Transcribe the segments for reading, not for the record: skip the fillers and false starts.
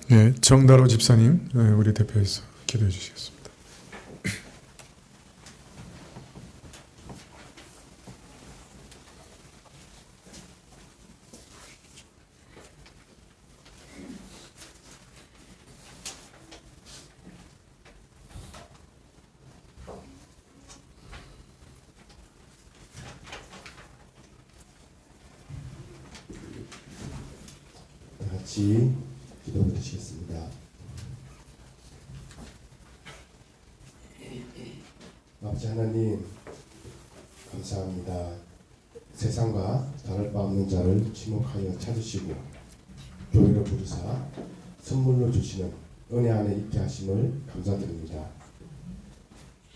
네, 정다로 집사님, 우리 대표에서 기도해 주시겠습니다. 다 같이 기도 드리시겠습니다. 아버지 하나님, 감사합니다. 세상과 다를 바 없는 자를 지목하여 찾으시고 교회로 부르사 선물로 주시는 은혜 안에 있게 하심을 감사드립니다.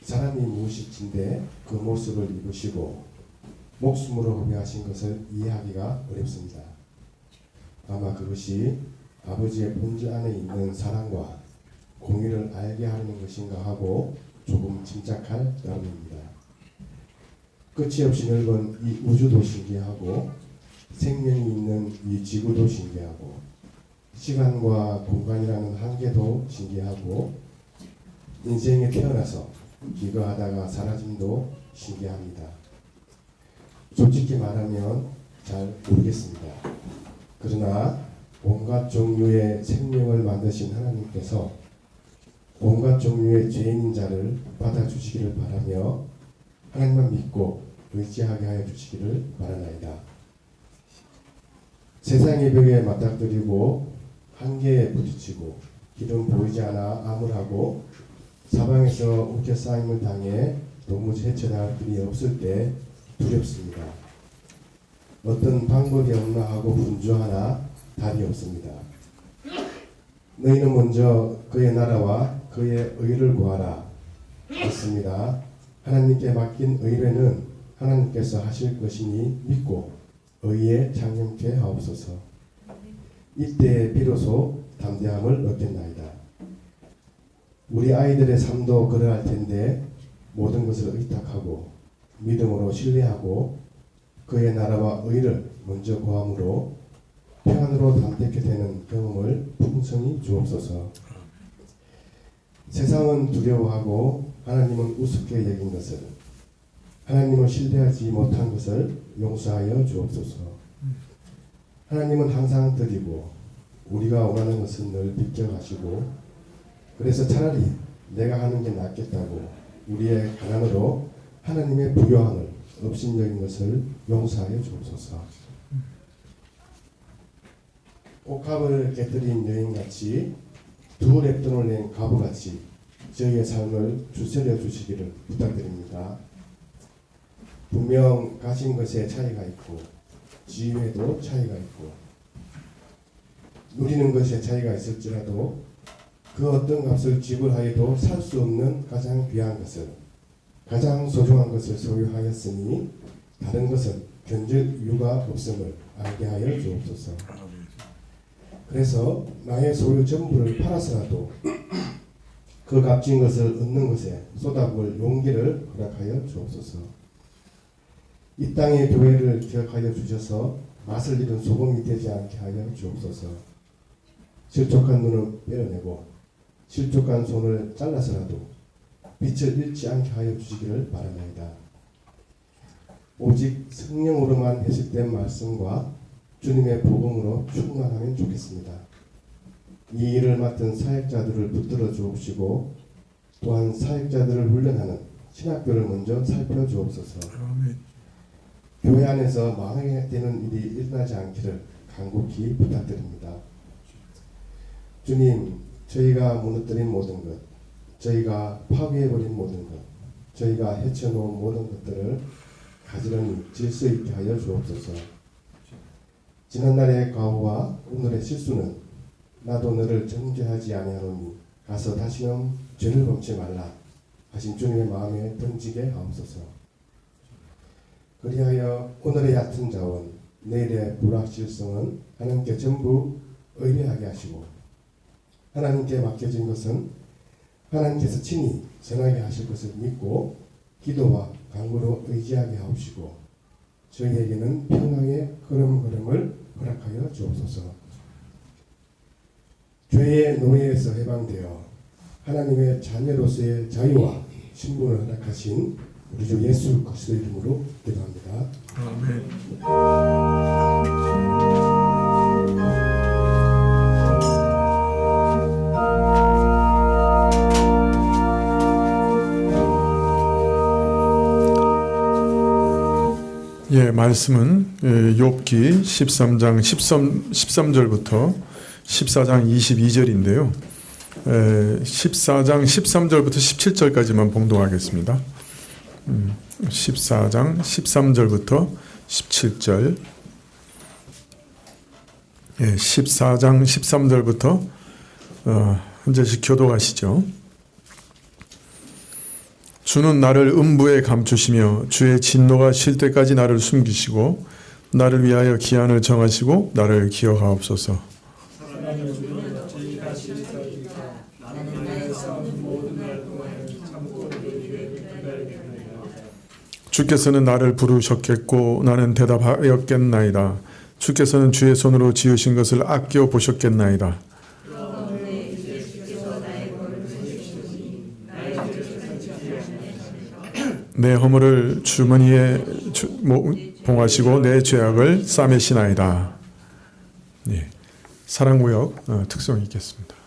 사람이 무엇인데 그 모습을 입으시고 목숨으로 후배하신 것을 이해하기가 어렵습니다. 아마 그것이 아버지의 본질 안에 있는 사랑과 공의를 알게 하려는 것인가 하고 조금 짐작할 따름입니다. 끝이 없이 넓은 이 우주도 신기하고 생명이 있는 이 지구도 신기하고 시간과 공간이라는 한계도 신기하고 인생에 태어나서 기거하다가 사라짐도 신기합니다. 솔직히 말하면 잘 모르겠습니다. 그러나 온갖 종류의 생명을 만드신 하나님께서 온갖 종류의 죄인인 자를 받아주시기를 바라며 하나님만 믿고 의지하게 하여 주시기를 바라나이다. 세상의 벽에 맞닥뜨리고 한계에 부딪히고 길은 보이지 않아 암울하고 사방에서 웃겨싸임을 당해 도무지 헤쳐나갈 길이 없을 때 두렵습니다. 어떤 방법이 없나 하고 분주하나 답이 없습니다. 너희는 먼저 그의 나라와 그의 의를 구하라. 맞습니다. 하나님께 맡긴 의뢰는 하나님께서 하실 것이니 믿고 의에 장념케 하옵소서. 이때 비로소 담대함을 얻겠나이다. 우리 아이들의 삶도 그러할 텐데 모든 것을 의탁하고 믿음으로 신뢰하고 그의 나라와 의를 먼저 구함으로 평안으로 담대케 되는 경험을 풍성히 주옵소서. 세상은 두려워하고 하나님은 우습게 여긴 것을, 하나님을 신뢰하지 못한 것을 용서하여 주옵소서. 하나님은 항상 드리고 우리가 원하는 것은 늘 비껴가시고 그래서 차라리 내가 하는 게 낫겠다고 우리의 가난으로 하나님의 부요함을 업신여긴 것을 용서하여 주옵소서. 옥합을 깨뜨린 여인같이 두 랩돈을 낸 과부같이 저희의 삶을 주스려 주시기를 부탁드립니다. 분명 가진 것에 차이가 있고 지위에도 차이가 있고 누리는 것에 차이가 있을지라도 그 어떤 값을 지불하여도 살 수 없는 가장 귀한 것을, 가장 소중한 것을 소유하였으니 다른 것은 견줄 이유가 없음을 알게 하여 주옵소서. 그래서 나의 소유 전부를 팔아서라도 그 값진 것을 얻는 것에 쏟아부을 용기를 허락하여 주옵소서. 이 땅의 교회를 기억하여 주셔서 맛을 잃은 소금이 되지 않게 하여 주옵소서. 실족한 눈을 빼어내고 실족한 손을 잘라서라도 빛을 잃지 않게 하여 주시기를 바라나이다. 오직 성령으로만 해석된 말씀과 주님의 복음으로 충만하면 좋겠습니다. 이 일을 맡은 사역자들을 붙들어 주옵시고 또한 사역자들을 훈련하는 신학교를 먼저 살펴주옵소서. 교회 안에서 망하게 되는 일이 일어나지 않기를 간곡히 부탁드립니다. 주님, 저희가 무너뜨린 모든 것, 저희가 파괴해버린 모든 것, 저희가 해쳐놓은 모든 것들을 가지런히 질서 있게 하여 주옵소서. 지난날의 과오와 오늘의 실수는 나도 너를 정죄하지 아니하노니 가서 다시는 죄를 범치 말라 하신 주님의 마음에 던지게 하옵소서. 그리하여 오늘의 얕은 자원, 내일의 불확실성은 하나님께 전부 의뢰하게 하시고 하나님께 맡겨진 것은 하나님께서 친히 전하게 하실 것을 믿고 기도와 간구로 의지하게 하옵시고 저희에게는 평강의 걸음걸음을 허락하여 주옵소서. 죄의 노예에서 해방되어 하나님의 자녀로서의 자유와 신분을 허락하신 우리 주 예수 그리스도 이름으로 기도합니다. 아멘. 예, 말씀은 욥기 13장 13절부터 14장 22절인데요. 14장 13절부터 17절까지만 봉독하겠습니다. 14장 13절부터 17절. 14장 13절부터 한 절씩 교독하시죠. 주는 나를 음부에 감추시며 주의 진노가 쉴 때까지 나를 숨기시고 나를 위하여 기한을 정하시고 나를 기억하옵소서. 주께서는 나를 부르셨겠고 나는 대답하였겠나이다. 주께서는 주의 손으로 지으신 것을 아껴 보셨겠나이다. 내 허물을 주머니에 봉하시고 내 죄악을 싸매시나이다. 예, 사랑구역 특성이 있겠습니다.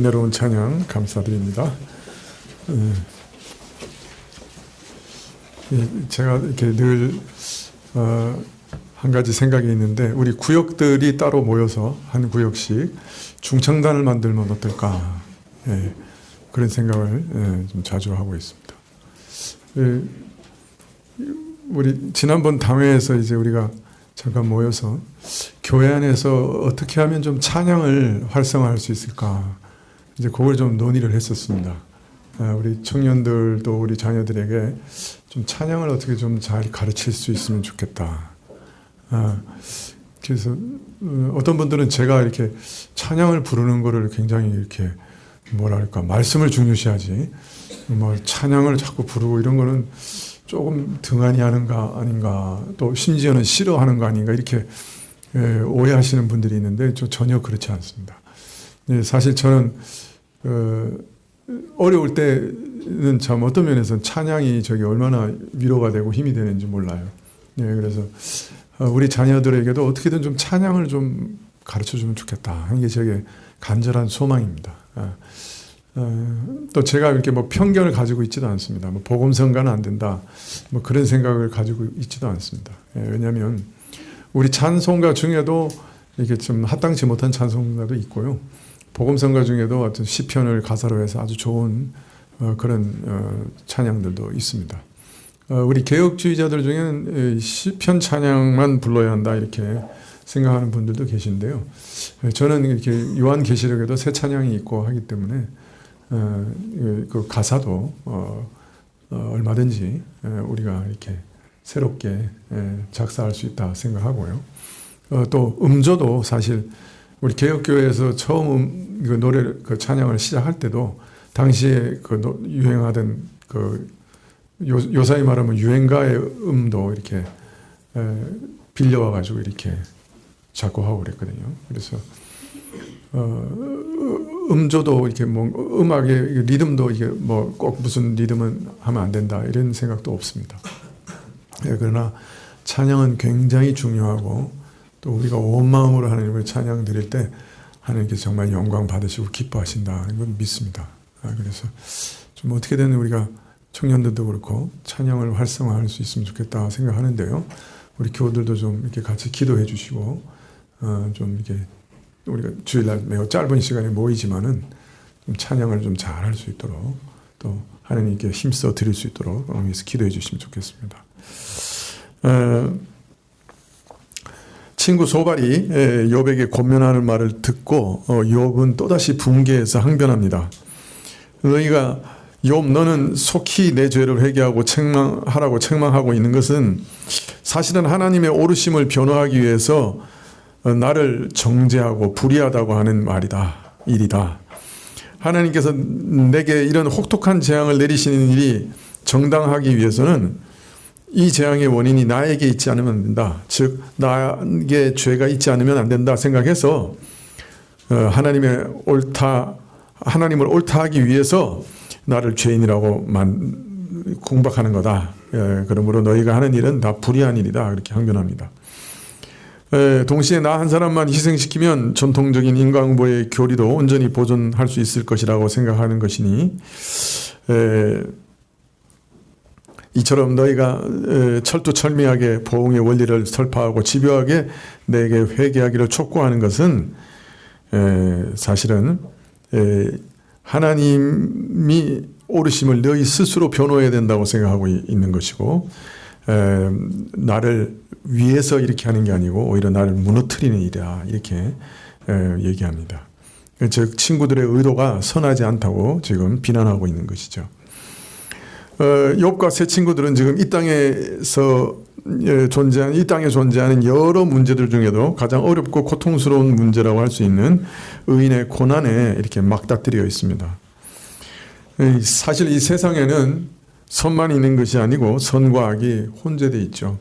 은혜로운 찬양 감사드립니다. 제가 이렇게 늘 한 가지 생각이 있는데 우리 구역들이 따로 모여서 한 구역씩 중창단을 만들면 어떨까? 예, 그런 생각을 좀 자주 하고 있습니다. 예, 우리 지난번 당회에서 이제 우리가 잠깐 모여서 교회 안에서 어떻게 하면 좀 찬양을 활성화할 수 있을까? 이제 그걸 좀 논의를 했었습니다. 우리 청년들도 우리 자녀들에게 좀 찬양을 어떻게 좀 잘 가르칠 수 있으면 좋겠다. 그래서 어떤 분들은 제가 이렇게 찬양을 부르는 거를 굉장히 이렇게 뭐랄까 말씀을 중요시하지 뭐 찬양을 자꾸 부르고 이런 거는 조금 등한히 하는가 아닌가 또 심지어는 싫어하는 거 아닌가 이렇게 오해하시는 분들이 있는데 저 전혀 그렇지 않습니다. 사실 저는 어려울 때는 참 어떤 면에서는 찬양이 저기 얼마나 위로가 되고 힘이 되는지 몰라요. 그래서 우리 자녀들에게도 어떻게든 좀 찬양을 좀 가르쳐 주면 좋겠다 하는 게 제게 간절한 소망입니다. 또 제가 이렇게 뭐 편견을 가지고 있지도 않습니다. 뭐 복음성가는 안 된다. 뭐 그런 생각을 가지고 있지도 않습니다. 왜냐하면 우리 찬송가 중에도 이렇게 좀 합당치 못한 찬송가도 있고요. 복음성가 중에도 어떤 시편을 가사로 해서 아주 좋은 그런 찬양들도 있습니다. 우리 개혁주의자들 중에는 시편 찬양만 불러야 한다 이렇게 생각하는 분들도 계신데요. 저는 이렇게 요한계시록에도 새 찬양이 있고 하기 때문에 그 가사도 얼마든지 우리가 이렇게 새롭게 작사할 수 있다 생각하고요. 또 음조도 사실 우리 개혁교회에서 처음 그 노래 그 찬양을 시작할 때도 당시에 그 유행하던 그 요사이 말하면 유행가의 음도 이렇게 빌려와 가지고 이렇게 작곡하고 그랬거든요. 그래서 음조도 이렇게 뭐 음악의 리듬도 이게 뭐 꼭 무슨 리듬은 하면 안 된다 이런 생각도 없습니다. 그러나 찬양은 굉장히 중요하고 또 우리가 온 마음으로 하나님을 찬양 드릴 때 하나님께서 정말 영광 받으시고 기뻐하신다 이건 믿습니다. 그래서 좀 어떻게든 우리가 청년들도 그렇고 찬양을 활성화할 수 있으면 좋겠다 생각하는데요. 우리 교우들도 좀 이렇게 같이 기도해 주시고 좀 이렇게 우리가 주일날 매우 짧은 시간에 모이지만은 좀 찬양을 좀 잘 할 수 있도록 또 하나님께 힘써 드릴 수 있도록 위해서 기도해 주시면 좋겠습니다. 친구 소발이 욥에게 권면하는 말을 듣고 욥은 또다시 붕괴해서 항변합니다. 너희가 욥 너는 속히 내 죄를 회개하고 책망하라고 책망하고 있는 것은 사실은 하나님의 오르심을 변호하기 위해서 나를 정죄하고 불의하다고 하는 일이다. 하나님께서 내게 이런 혹독한 재앙을 내리시는 일이 정당하기 위해서는 이 재앙의 원인이 나에게 있지 않으면 안 된다. 즉 나에게 죄가 있지 않으면 안 된다 생각해서 하나님을 옳다 하기 위해서 나를 죄인이라고 공박하는 거다. 그러므로 너희가 하는 일은 다 불의한 일이다. 그렇게 항변합니다. 동시에 나 한 사람만 희생시키면 전통적인 인과응보의 교리도 온전히 보존할 수 있을 것이라고 생각하는 것이니 이처럼 너희가 철두철미하게 보응의 원리를 설파하고 집요하게 내게 회개하기를 촉구하는 것은 사실은 하나님이 오르심을 너희 스스로 변호해야 된다고 생각하고 있는 것이고 나를 위해서 이렇게 하는 게 아니고 오히려 나를 무너뜨리는 일이다 이렇게 얘기합니다. 즉 친구들의 의도가 선하지 않다고 지금 비난하고 있는 것이죠. 욥과 세 친구들은 지금 이 땅에 존재하는 여러 문제들 중에도 가장 어렵고 고통스러운 문제라고 할 수 있는 의인의 고난에 이렇게 막다뜨려 있습니다. 사실 이 세상에는 선만 있는 것이 아니고 선과 악이 혼재되어 있죠.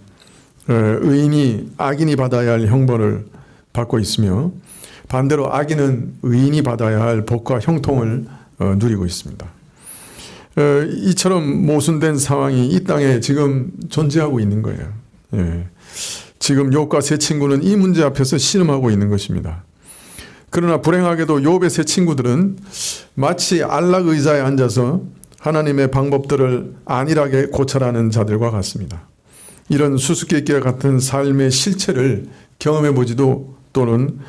의인이 악인이 받아야 할 형벌을 받고 있으며 반대로 악인은 의인이 받아야 할 복과 형통을 누리고 있습니다. 이처럼 모순된 상황이 이 땅에 지금 존재하고 있는 거예요. 지금 욥과 세 친구는 이 문제 앞에서 씨름하고 있는 것입니다. 그러나 불행하게도 욥의 세 친구들은 마치 안락 의자에 앉아서 하나님의 방법들을 안일하게 고찰하는 자들과 같습니다. 이런 수수께끼와 같은 삶의 실체를 경험해 보지도 또는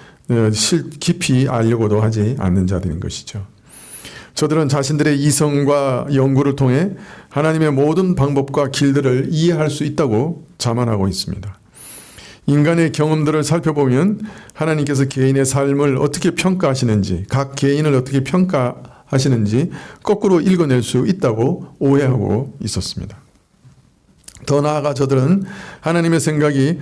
깊이 알려고도 하지 않는 자들인 것이죠. 저들은 자신들의 이성과 연구를 통해 하나님의 모든 방법과 길들을 이해할 수 있다고 자만하고 있습니다. 인간의 경험들을 살펴보면 하나님께서 개인의 삶을 어떻게 평가하시는지, 각 개인을 어떻게 평가하시는지 거꾸로 읽어낼 수 있다고 오해하고 있었습니다. 더 나아가 저들은 하나님의 생각이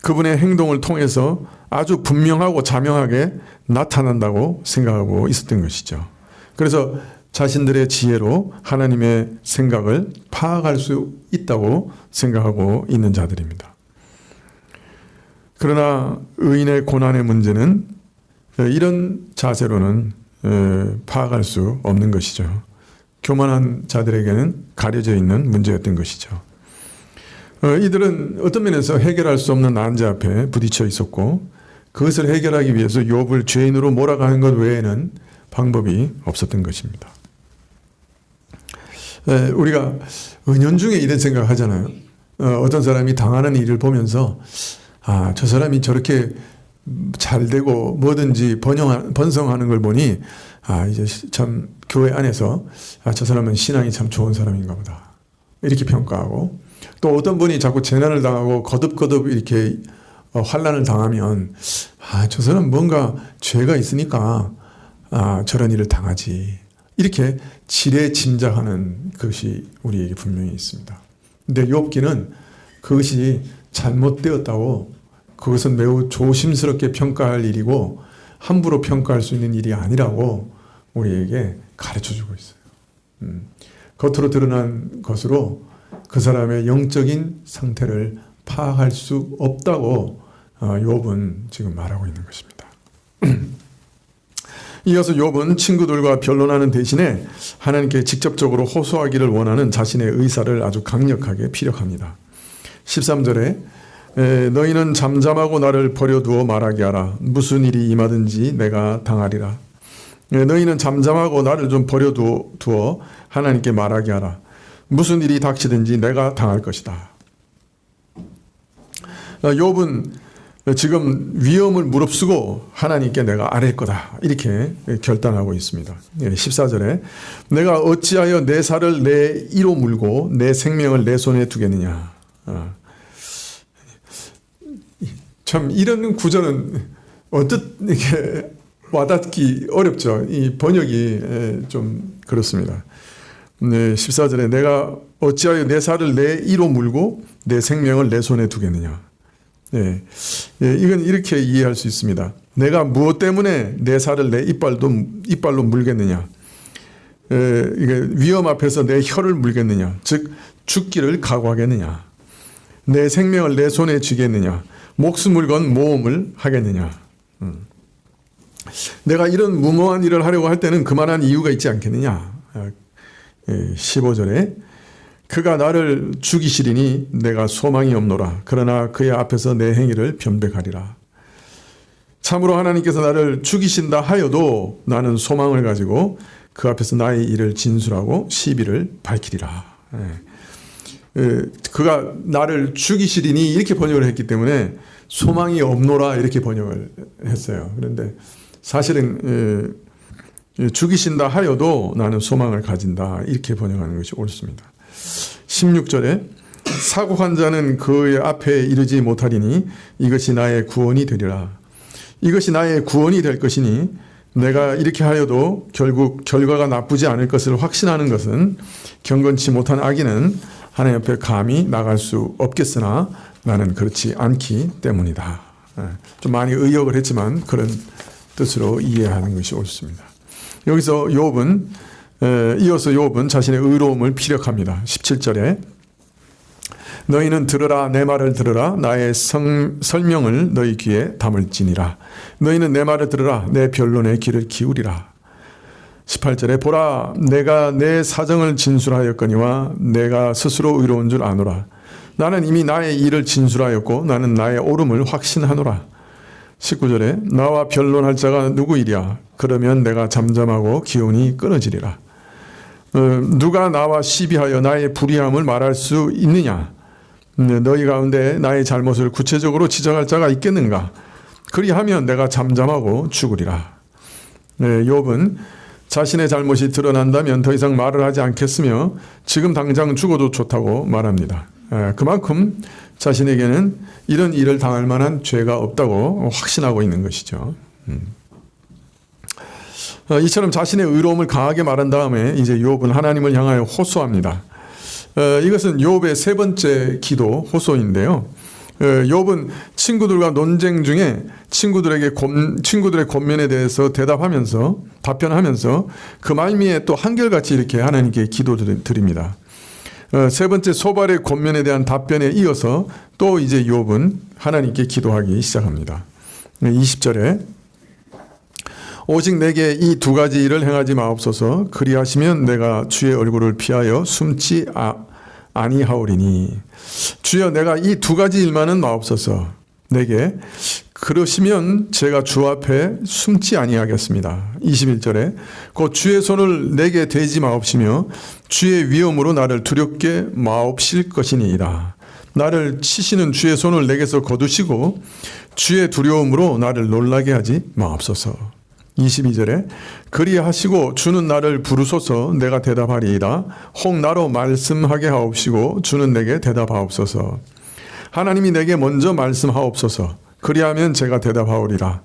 그분의 행동을 통해서 아주 분명하고 자명하게 나타난다고 생각하고 있었던 것이죠. 그래서 자신들의 지혜로 하나님의 생각을 파악할 수 있다고 생각하고 있는 자들입니다. 그러나 의인의 고난의 문제는 이런 자세로는 파악할 수 없는 것이죠. 교만한 자들에게는 가려져 있는 문제였던 것이죠. 이들은 어떤 면에서 해결할 수 없는 난제 앞에 부딪혀 있었고 그것을 해결하기 위해서 욥을 죄인으로 몰아가는 것 외에는 방법이 없었던 것입니다. 우리가 은연중에 이런 생각을 하잖아요. 어떤 사람이 당하는 일을 보면서 저 사람이 저렇게 잘 되고 뭐든지 번성하는 걸 보니 이제 참 교회 안에서 저 사람은 신앙이 참 좋은 사람인가 보다 이렇게 평가하고, 또 어떤 분이 자꾸 재난을 당하고 거듭거듭 이렇게 환난을 당하면 저 사람은 뭔가 죄가 있으니까 저런 일을 당하지 이렇게 지레짐작하는 것이 우리에게 분명히 있습니다. 근데 욥기는 그것이 잘못되었다고, 그것은 매우 조심스럽게 평가할 일이고 함부로 평가할 수 있는 일이 아니라고 우리에게 가르쳐주고 있어요. 겉으로 드러난 것으로 그 사람의 영적인 상태를 파악할 수 없다고 욥은 지금 말하고 있는 것입니다. 이어서 욥은 친구들과 변론하는 대신에 하나님께 직접적으로 호소하기를 원하는 자신의 의사를 아주 강력하게 피력합니다. 13절에 너희는 잠잠하고 나를 버려두어 말하게 하라. 무슨 일이 임하든지 내가 당하리라. 너희는 잠잠하고 나를 좀 버려두어 하나님께 말하게 하라. 무슨 일이 닥치든지 내가 당할 것이다. 욥은 지금 위험을 무릅쓰고 하나님께 내가 아랠 거다 이렇게 결단하고 있습니다. 14절에 내가 어찌하여 내 살을 내 이로 물고 내 생명을 내 손에 두겠느냐. 참 이런 구절은 이렇게 와닿기 어렵죠. 이 번역이 좀 그렇습니다. 14절에 내가 어찌하여 내 살을 내 이로 물고 내 생명을 내 손에 두겠느냐. 이건 이렇게 이해할 수 있습니다. 내가 무엇 때문에 내 살을 내 이빨로 물겠느냐. 이게 위험 앞에서 내 혀를 물겠느냐. 즉 죽기를 각오하겠느냐. 내 생명을 내 손에 쥐겠느냐. 목숨을 건 모험을 하겠느냐. 내가 이런 무모한 일을 하려고 할 때는 그만한 이유가 있지 않겠느냐. 15절에 그가 나를 죽이시리니 내가 소망이 없노라. 그러나 그의 앞에서 내 행위를 변백하리라. 참으로 하나님께서 나를 죽이신다 하여도 나는 소망을 가지고 그 앞에서 나의 일을 진술하고 시비를 밝히리라. 그가 나를 죽이시리니 이렇게 번역을 했기 때문에 소망이 없노라 이렇게 번역을 했어요. 그런데 사실은 죽이신다 하여도 나는 소망을 가진다 이렇게 번역하는 것이 옳습니다. 16절에 사고한 자는 그의 앞에 이르지 못하리니 이것이 나의 구원이 되리라. 이것이 나의 구원이 될 것이니 내가 이렇게 하여도 결국 결과가 나쁘지 않을 것을 확신하는 것은 경건치 못한 악인은 하나님 앞에 감히 나갈 수 없겠으나 나는 그렇지 않기 때문이다. 좀 많이 의역을 했지만 그런 뜻으로 이해하는 것이 옳습니다. 여기서 이어서 욥은 자신의 의로움을 피력합니다. 17절에 너희는 들으라 내 말을 들으라 나의 설명을 너희 귀에 담을지니라. 너희는 내 말을 들으라 내 변론의 귀를 기울이라. 18절에 보라 내가 내 사정을 진술하였거니와 내가 스스로 의로운 줄 아노라. 나는 이미 나의 일을 진술하였고 나는 나의 옳음을 확신하노라. 19절에 나와 변론할 자가 누구이랴. 그러면 내가 잠잠하고 기운이 끊어지리라. 누가 나와 시비하여 나의 불의함을 말할 수 있느냐? 너희 가운데 나의 잘못을 구체적으로 지적할 자가 있겠는가? 그리하면 내가 잠잠하고 죽으리라. 욥은 자신의 잘못이 드러난다면 더 이상 말을 하지 않겠으며 지금 당장 죽어도 좋다고 말합니다. 그만큼 자신에게는 이런 일을 당할 만한 죄가 없다고 확신하고 있는 것이죠. 이처럼 자신의 의로움을 강하게 말한 다음에 이제 욥은 하나님을 향하여 호소합니다. 이것은 욥의 세 번째 기도 호소인데요. 욥은 친구들과 논쟁 중에 친구들의 권면에 대해서 답변하면서 그 말미에 또 한결같이 이렇게 하나님께 기도드립니다. 세 번째 소발의 권면에 대한 답변에 이어서 또 이제 욥은 하나님께 기도하기 시작합니다. 20절에 오직 내게 이 두 가지 일을 행하지 마옵소서. 그리하시면 내가 주의 얼굴을 피하여 숨지 아니하오리니. 주여, 내가 이 두 가지 일만은 마옵소서. 내게 그러시면 제가 주 앞에 숨지 아니하겠습니다. 21절에 곧 주의 손을 내게 대지 마옵시며 주의 위엄으로 나를 두렵게 마옵실 것이니이다. 나를 치시는 주의 손을 내게서 거두시고 주의 두려움으로 나를 놀라게 하지 마옵소서. 22절에 그리하시고 주는 나를 부르소서. 내가 대답하리이다. 혹 나로 말씀하게 하옵시고 주는 내게 대답하옵소서. 하나님이 내게 먼저 말씀하옵소서. 그리하면 제가 대답하오리라.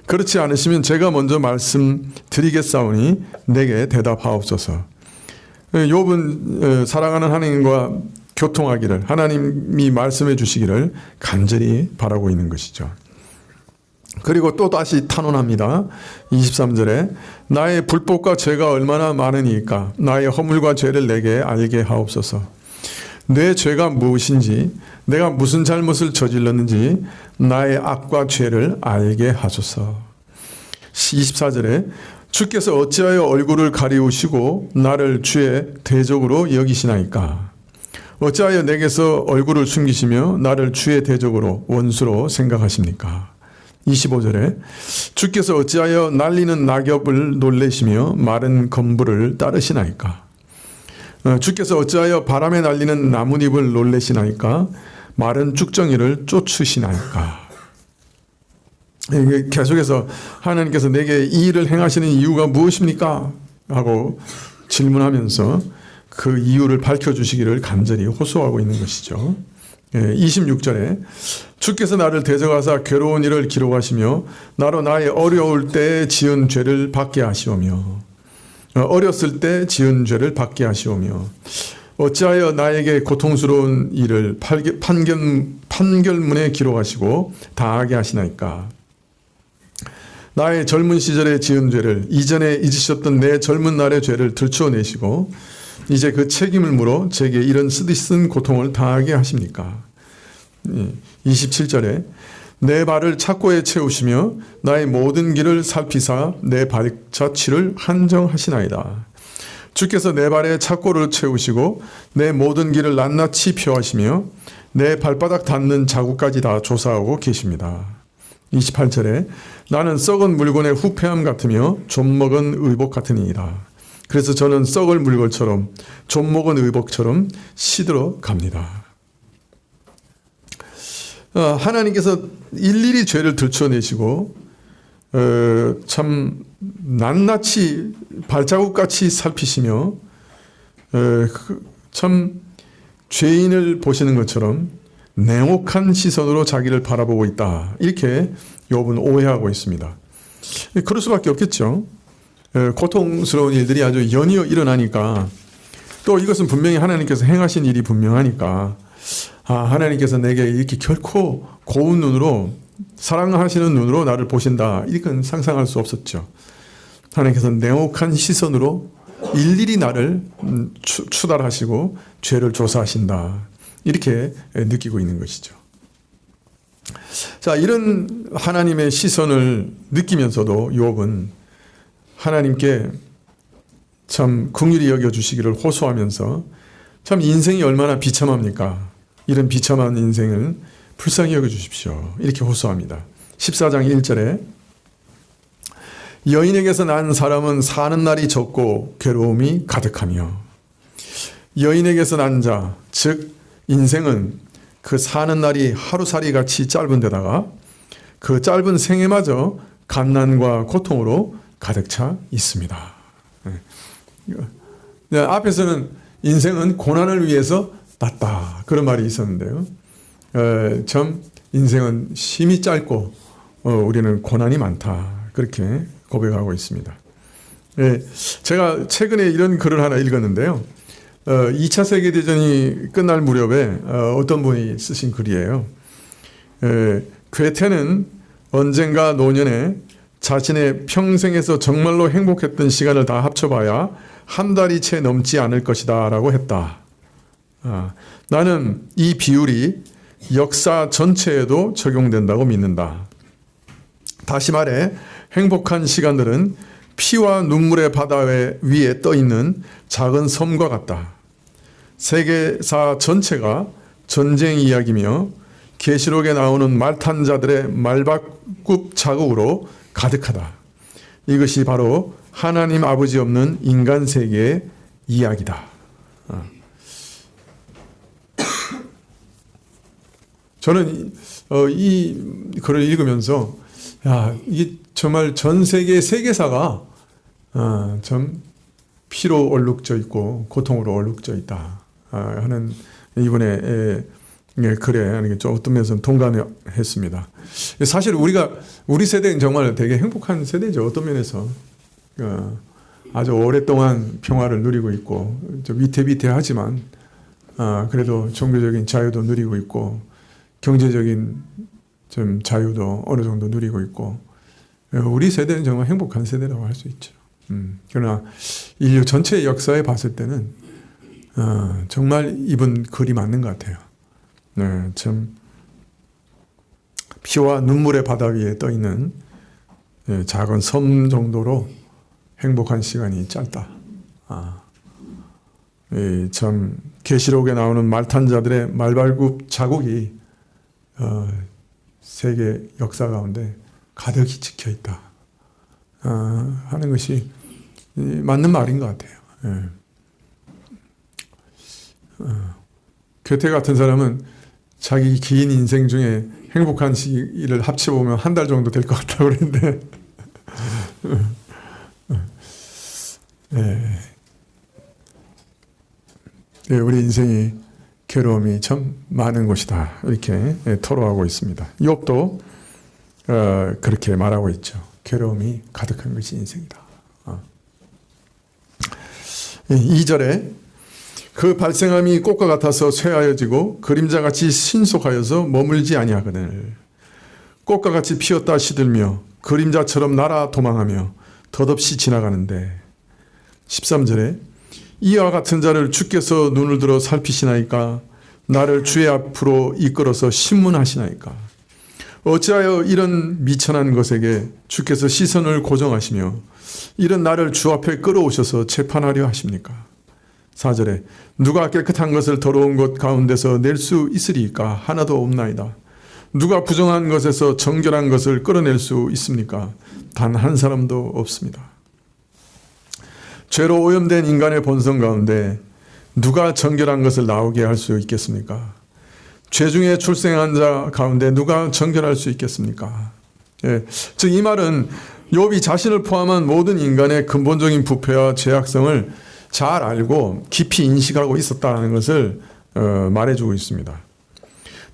그렇지 않으시면 제가 먼저 말씀드리겠사오니 내게 대답하옵소서. 욥은 사랑하는 하나님과 교통하기를, 하나님이 말씀해 주시기를 간절히 바라고 있는 것이죠. 그리고 또 다시 탄원합니다. 23절에 나의 불법과 죄가 얼마나 많으니까 나의 허물과 죄를 내게 알게 하옵소서. 내 죄가 무엇인지, 내가 무슨 잘못을 저질렀는지 나의 악과 죄를 알게 하소서. 24절에 주께서 어찌하여 얼굴을 가리우시고 나를 주의 대적으로 여기시나이까? 어찌하여 내게서 얼굴을 숨기시며 나를 주의 대적으로 원수로 생각하십니까? 25절에 주께서 어찌하여 날리는 낙엽을 놀래시며 마른 검부를 따르시나이까? 주께서 어찌하여 바람에 날리는 나뭇잎을 놀래시나이까? 마른 쭉정이를 쫓으시나이까? 계속해서 하나님께서 내게 이 일을 행하시는 이유가 무엇입니까? 하고 질문하면서 그 이유를 밝혀주시기를 간절히 호소하고 있는 것이죠. 26절에 주께서 나를 대적하사 괴로운 일을 기록하시며 나로 나의 어려울 때 지은 죄를 받게 하시오며, 어렸을 때 지은 죄를 받게 하시오며, 어찌하여 나에게 고통스러운 일을 판결문에 기록하시고 다하게 하시나이까? 나의 젊은 시절에 지은 죄를, 이전에 잊으셨던 내 젊은 날의 죄를 들추어내시고 이제 그 책임을 물어 제게 이런 쓰디쓴 고통을 당하게 하십니까? 27절에 내 발을 착고에 채우시며 나의 모든 길을 살피사 내 발자취를 한정하시나이다. 주께서 내 발에 착고를 채우시고 내 모든 길을 낱낱이 표하시며 내 발바닥 닿는 자국까지 다 조사하고 계십니다. 28절에 나는 썩은 물건의 후패함 같으며 좀먹은 의복 같으니이다. 그래서 저는 썩을 물건처럼 좀먹은 의복처럼 시들어 갑니다. 하나님께서 일일이 죄를 들춰내시고 참 낱낱이 발자국같이 살피시며 참 죄인을 보시는 것처럼 냉혹한 시선으로 자기를 바라보고 있다. 이렇게 욥은 오해하고 있습니다. 그럴 수밖에 없겠죠. 고통스러운 일들이 아주 연이어 일어나니까, 또 이것은 분명히 하나님께서 행하신 일이 분명하니까, 하나님께서 내게 이렇게 결코 고운 눈으로, 사랑하시는 눈으로 나를 보신다, 이건 상상할 수 없었죠. 하나님께서 냉혹한 시선으로 일일이 나를 추달하시고 죄를 조사하신다, 이렇게 느끼고 있는 것이죠. 자, 이런 하나님의 시선을 느끼면서도 욥은 하나님께 참 긍휼히 여겨주시기를 호소하면서 참 인생이 얼마나 비참합니까? 이런 비참한 인생을 불쌍히 여겨주십시오. 이렇게 호소합니다. 14장 1절에 여인에게서 난 사람은 사는 날이 적고 괴로움이 가득하며 여인에게서 난 자, 즉 인생은 그 사는 날이 하루살이 같이 짧은 데다가 그 짧은 생애마저 갓난과 고통으로 가득 차 있습니다. 앞에서는 인생은 고난을 위해서 났다 그런 말이 있었는데요. 참 인생은 심히 짧고 우리는 고난이 많다 그렇게 고백하고 있습니다. 제가 최근에 이런 글을 하나 읽었는데요. 2차 세계대전이 끝날 무렵에 어떤 분이 쓰신 글이에요. 괴테는 언젠가 노년에 자신의 평생에서 정말로 행복했던 시간을 다 합쳐봐야 한 달이 채 넘지 않을 것이다 라고 했다. 나는 이 비율이 역사 전체에도 적용된다고 믿는다. 다시 말해 행복한 시간들은 피와 눈물의 바다 위에 떠있는 작은 섬과 같다. 세계사 전체가 전쟁 이야기며 계시록에 나오는 말탄 자들의 말발굽 자국으로 가득하다. 이것이 바로 하나님 아버지 없는 인간 세계의 이야기다. 저는 이 글을 읽으면서 이게 정말 전 세계 세계사가 참 피로 얼룩져 있고 고통으로 얼룩져 있다 하는 이분의 글에 좀 어떤 면에서는 동감했습니다. 사실 우리 세대는 정말 되게 행복한 세대죠. 어떤 면에서 아주 오랫동안 평화를 누리고 있고 좀 위태위태하지만 그래도 종교적인 자유도 누리고 있고 경제적인 좀 자유도 어느 정도 누리고 있고 우리 세대는 정말 행복한 세대라고 할 수 있죠. 그러나 인류 전체의 역사에 봤을 때는 정말 이분 글이 맞는 것 같아요. 참 피와 눈물의 바다 위에 떠 있는 작은 섬 정도로 행복한 시간이 짧다. 참 계시록에 나오는 말탄 자들의 말발굽 자국이 세계 역사 가운데 가득히 찍혀 있다 하는 것이 맞는 말인 것 같아요. 괴테 같은 사람은 자기 긴 인생 중에 행복한 시기를 합쳐보면 한 달 정도 될 것 같다고 그랬는데 우리 인생이 괴로움이 참 많은 곳이다 이렇게 토로하고 있습니다. 욥도 그렇게 말하고 있죠. 괴로움이 가득한 것이 인생이다. 2절에 그 발생함이 꽃과 같아서 쇠하여지고 그림자같이 신속하여서 머물지 아니하거늘 꽃과 같이 피었다 시들며 그림자처럼 날아 도망하며 덧없이 지나가는데 13절에 이와 같은 자를 주께서 눈을 들어 살피시나이까 나를 주의 앞으로 이끌어서 신문하시나이까 어찌하여 이런 미천한 것에게 주께서 시선을 고정하시며 이런 나를 주 앞에 끌어오셔서 재판하려 하십니까? 4절에 누가 깨끗한 것을 더러운 것 가운데서 낼 수 있으리까? 하나도 없나이다. 누가 부정한 것에서 정결한 것을 끌어낼 수 있습니까? 단 한 사람도 없습니다. 죄로 오염된 인간의 본성 가운데 누가 정결한 것을 나오게 할 수 있겠습니까? 죄 중에 출생한 자 가운데 누가 정결할 수 있겠습니까? 즉 이 말은 욥이 자신을 포함한 모든 인간의 근본적인 부패와 죄악성을 잘 알고 깊이 인식하고 있었다는 것을 말해주고 있습니다.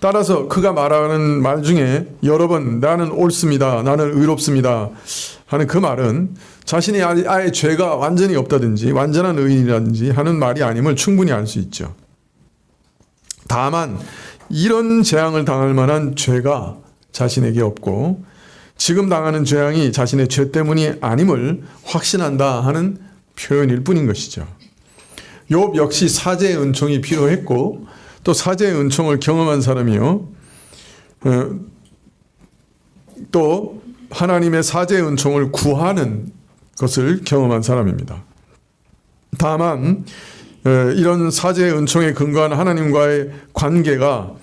따라서 그가 말하는 말 중에 여러 번 나는 옳습니다, 나는 의롭습니다 하는 그 말은 자신이 아예 죄가 완전히 없다든지 완전한 의인이라든지 하는 말이 아님을 충분히 알 수 있죠. 다만 이런 재앙을 당할 만한 죄가 자신에게 없고 지금 당하는 재앙이 자신의 죄 때문이 아님을 확신한다 하는 표현일 뿐인 것이죠. 욥 역시 사제의 은총이 필요했고 또 사제의 은총을 경험한 사람이요 또 하나님의 사제의 은총을 구하는 것을 경험한 사람입니다. 다만 이런 사제의 은총에 근거한 하나님과의 관계가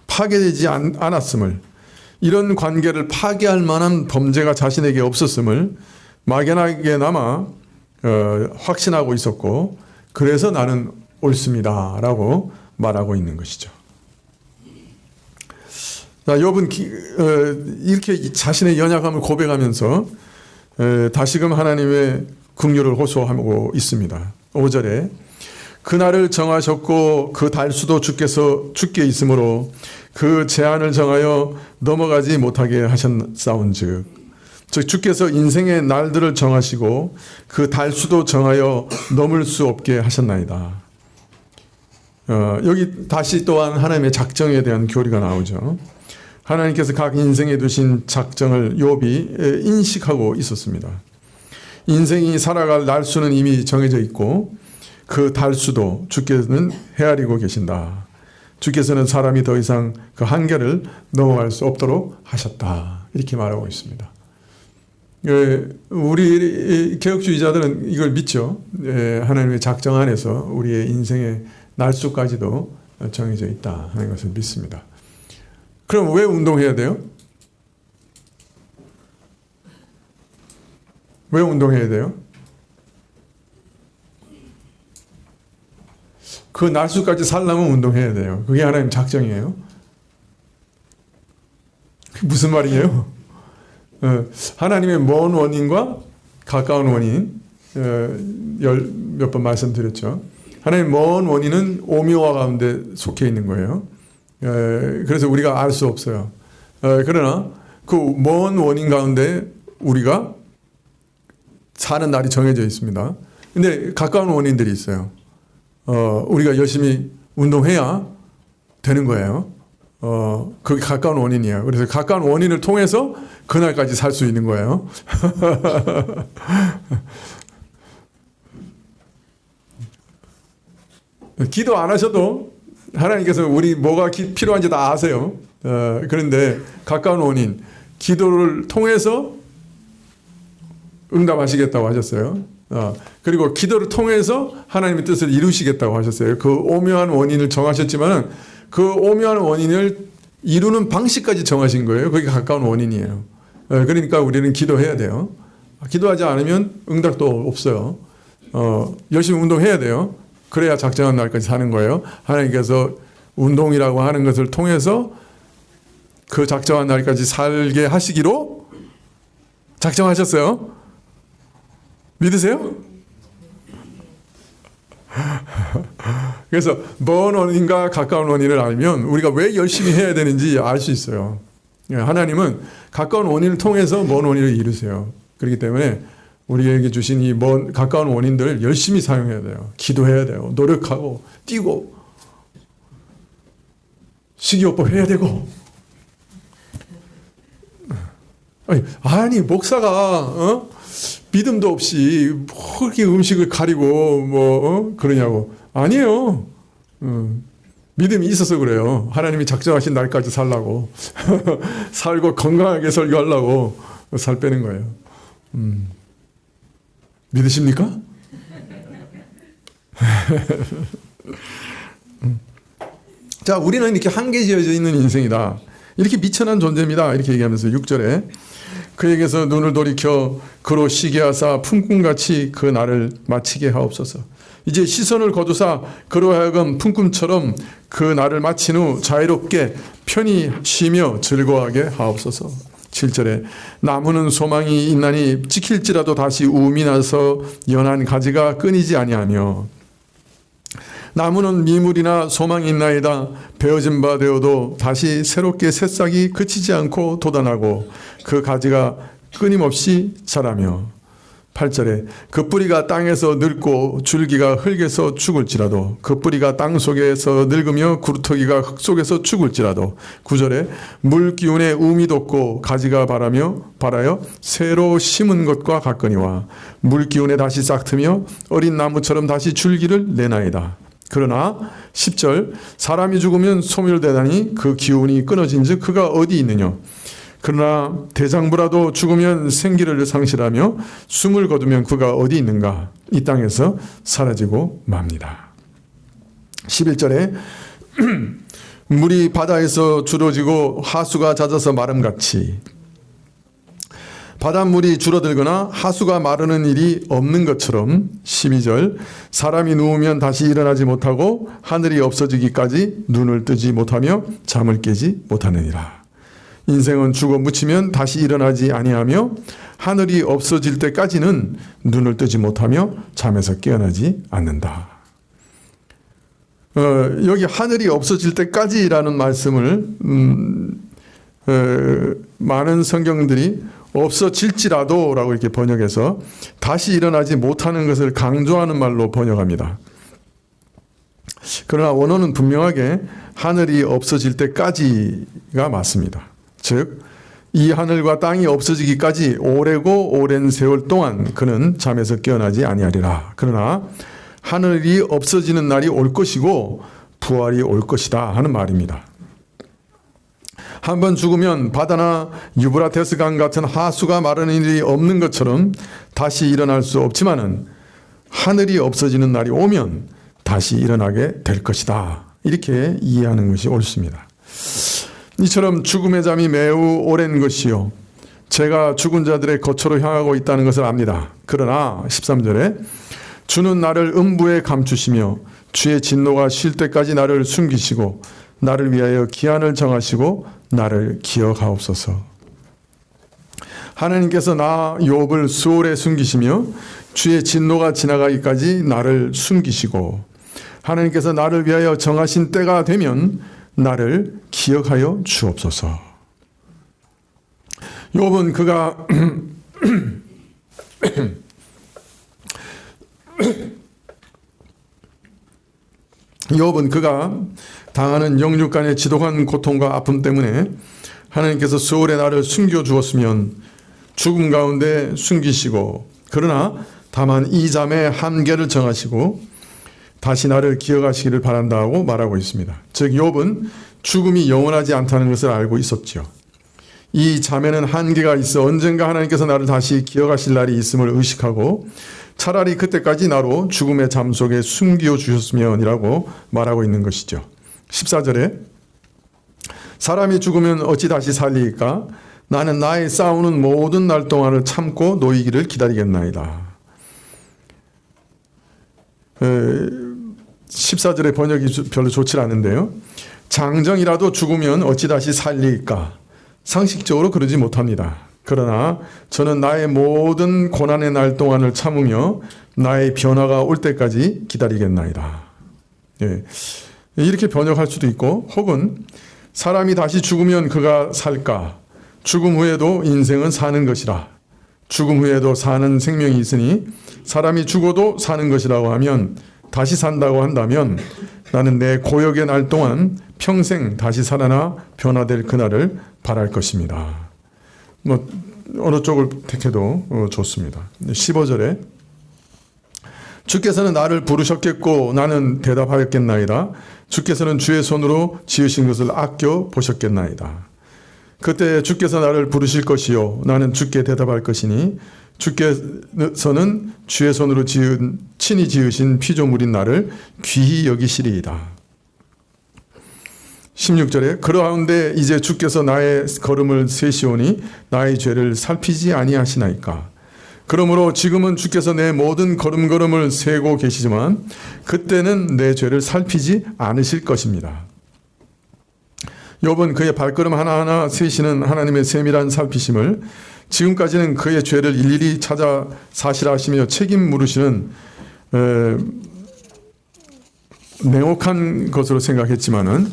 파괴되지 않았음을 이런 관계를 파괴할 만한 범죄가 자신에게 없었음을 막연하게나마 확신하고 있었고 그래서 나는 옳습니다 라고 말하고 있는 것이죠. 자, 욥은 이렇게 자신의 연약함을 고백하면서 다시금 하나님의 긍휼을 호소하고 있습니다. 5절에 그날을 정하셨고 그 달수도 주께 있으므로 그 제한을 정하여 넘어가지 못하게 하셨사온즉 즉 주께서 인생의 날들을 정하시고 그 달수도 정하여 넘을 수 없게 하셨나이다. 여기 다시 또한 하나님의 작정에 대한 교리가 나오죠. 하나님께서 각 인생에 두신 작정을 욥이 인식하고 있었습니다. 인생이 살아갈 날수는 이미 정해져 있고 그 달수도 주께서는 헤아리고 계신다. 주께서는 사람이 더 이상 그 한계를 넘어갈 수 없도록 하셨다. 이렇게 말하고 있습니다. 우리 개혁주의자들은 이걸 믿죠. 하나님의 작정 안에서 우리의 인생의 날수까지도 정해져 있다 하는 것을 믿습니다. 그럼 왜 운동해야 돼요? 왜 운동해야 돼요? 그 날수까지 살려면 운동해야 돼요. 그게 하나님 작정이에요. 무슨 말이에요? 하나님의 먼 원인과 가까운 원인 몇 번 말씀드렸죠. 하나님의 먼 원인은 오묘화 가운데 속해 있는 거예요. 그래서 우리가 알 수 없어요. 그러나 그 먼 원인 가운데 우리가 사는 날이 정해져 있습니다. 근데 가까운 원인들이 있어요. 우리가 열심히 운동해야 되는 거예요. 그게 가까운 원인이에요. 그래서 가까운 원인을 통해서 그날까지 살 수 있는 거예요. 기도 안 하셔도 하나님께서 우리 뭐가 필요한지 다 아세요. 그런데 가까운 원인, 기도를 통해서 응답하시겠다고 하셨어요. 그리고 기도를 통해서 하나님의 뜻을 이루시겠다고 하셨어요. 그 오묘한 원인을 정하셨지만 그 오묘한 원인을 이루는 방식까지 정하신 거예요. 그게 가까운 원인이에요. 그러니까 우리는 기도해야 돼요. 기도하지 않으면 응답도 없어요. 열심히 운동해야 돼요. 그래야 작정한 날까지 사는 거예요. 하나님께서 운동이라고 하는 것을 통해서 그 작정한 날까지 살게 하시기로 작정하셨어요. 믿으세요? 그래서 먼 원인과 가까운 원인을 알면 우리가 왜 열심히 해야 되는지 알 수 있어요. 하나님은 가까운 원인을 통해서 먼 원인을 이루세요. 그렇기 때문에 우리에게 주신 이 가까운 원인들을 열심히 사용해야 돼요. 기도해야 돼요. 노력하고 뛰고 식이요법 해야 되고. 아니 목사가 믿음도 없이 그렇게 음식을 가리고 그러냐고. 아니에요. 믿음이 있어서 그래요. 하나님이 작정하신 날까지 살라고. 살고 건강하게 설교하려고 살 빼는 거예요. 믿으십니까? 자, 우리는 이렇게 한계 지어져 있는 인생이다. 이렇게 미천한 존재입니다. 이렇게 얘기하면서 6절에 그에게서 눈을 돌이켜 그로 쉬게 하사 품꿈같이 그 날을 마치게 하옵소서. 이제 시선을 거두사 그로 하여금 품꿈처럼 그 날을 마친 후 자유롭게 편히 쉬며 즐거워하게 하옵소서. 7절에 나무는 소망이 있나니 찍힐지라도 다시 우음이 나서 연한 가지가 끊이지 아니하며 나무는 미물이나 소망이 있나이다. 베어진 바 되어도 다시 새롭게 새싹이 그치지 않고 돋아나고 그 가지가 끊임없이 자라며 8절에 그 뿌리가 땅에서 늙고 줄기가 흙에서 죽을지라도 그 뿌리가 땅 속에서 늙으며 구루터기가 흙 속에서 죽을지라도 9절에 물 기운에 우음이 돋고 가지가 발하여 새로 심은 것과 같거니와 물 기운에 다시 싹트며 어린 나무처럼 다시 줄기를 내나이다. 그러나 10절 사람이 죽으면 소멸되다니 그 기운이 끊어진 즉 그가 어디 있느냐. 그러나 대장부라도 죽으면 생기를 상실하며 숨을 거두면 그가 어디 있는가. 이 땅에서 사라지고 맙니다. 11절에 물이 바다에서 줄어지고 하수가 잦아서 마름같이 바닷물이 줄어들거나 하수가 마르는 일이 없는 것처럼 12절 사람이 누우면 다시 일어나지 못하고 하늘이 없어지기까지 눈을 뜨지 못하며 잠을 깨지 못하느니라. 인생은 죽어 묻히면 다시 일어나지 아니하며 하늘이 없어질 때까지는 눈을 뜨지 못하며 잠에서 깨어나지 않는다. 여기 하늘이 없어질 때까지라는 말씀을 많은 성경들이 없어질지라도 라고 이렇게 번역해서 다시 일어나지 못하는 것을 강조하는 말로 번역합니다. 그러나 원어는 분명하게 하늘이 없어질 때까지가 맞습니다. 즉, 이 하늘과 땅이 없어지기까지 오래고 오랜 세월 동안 그는 잠에서 깨어나지 아니하리라. 그러나 하늘이 없어지는 날이 올 것이고 부활이 올 것이다 하는 말입니다. 한번 죽으면 바다나 유브라테스 강 같은 하수가 마르는 일이 없는 것처럼 다시 일어날 수 없지만은 하늘이 없어지는 날이 오면 다시 일어나게 될 것이다. 이렇게 이해하는 것이 옳습니다. 이처럼 죽음의 잠이 매우 오랜 것이요. 제가 죽은 자들의 거처로 향하고 있다는 것을 압니다. 그러나 13절에 주는 나를 음부에 감추시며 주의 진노가 쉴 때까지 나를 숨기시고 나를 위하여 기한을 정하시고 나를 기억하옵소서. 하나님께서 나 욥을 수월에 숨기시며 주의 진노가 지나가기까지 나를 숨기시고 하나님께서 나를 위하여 정하신 때가 되면 나를 기억하여 주옵소서. 욥은 그가 욥은 그가 당하는 영육간의 지독한 고통과 아픔 때문에 하나님께서 수월에 나를 숨겨주었으면 죽음 가운데 숨기시고 그러나 다만 이 잠의 한계를 정하시고 다시 나를 기억하시기를 바란다 하고 말하고 있습니다. 즉 욥은 죽음이 영원하지 않다는 것을 알고 있었죠. 이 잠에는 한계가 있어 언젠가 하나님께서 나를 다시 기억하실 날이 있음을 의식하고 차라리 그때까지 나로 죽음의 잠 속에 숨겨 주셨으면이라고 말하고 있는 것이죠. 14절에 사람이 죽으면 어찌 다시 살리까? 나는 나의 싸우는 모든 날 동안을 참고 놓이기를 기다리겠나이다. 14절의 번역이 별로 좋지 않은데요. 장정이라도 죽으면 어찌 다시 살리까? 상식적으로 그러지 못합니다. 그러나 저는 나의 모든 고난의 날 동안을 참으며 나의 변화가 올 때까지 기다리겠나이다. 예. 이렇게 번역할 수도 있고 혹은 사람이 다시 죽으면 그가 살까? 죽음 후에도 인생은 사는 것이라. 죽음 후에도 사는 생명이 있으니 사람이 죽어도 사는 것이라고 하면 다시 산다고 한다면 나는 내 고역의 날 동안 평생 다시 살아나 변화될 그날을 바랄 것입니다. 뭐 어느 쪽을 택해도 좋습니다. 15절에 주께서는 나를 부르셨겠고 나는 대답하였겠나이다. 주께서는 주의 손으로 지으신 것을 아껴 보셨겠나이다. 그때 주께서 나를 부르실 것이요 나는 주께 대답할 것이니 주께서는 주의 손으로 친히 지으신 피조물인 나를 귀히 여기시리이다. 16절에 그러하운데 이제 주께서 나의 걸음을 세시오니 나의 죄를 살피지 아니하시나이까. 그러므로 지금은 주께서 내 모든 걸음걸음을 세고 계시지만 그때는 내 죄를 살피지 않으실 것입니다. 욥은 그의 발걸음 하나하나 세시는 하나님의 세밀한 살피심을 지금까지는 그의 죄를 일일이 찾아 사실하시며 책임 물으시는 냉혹한 것으로 생각했지만은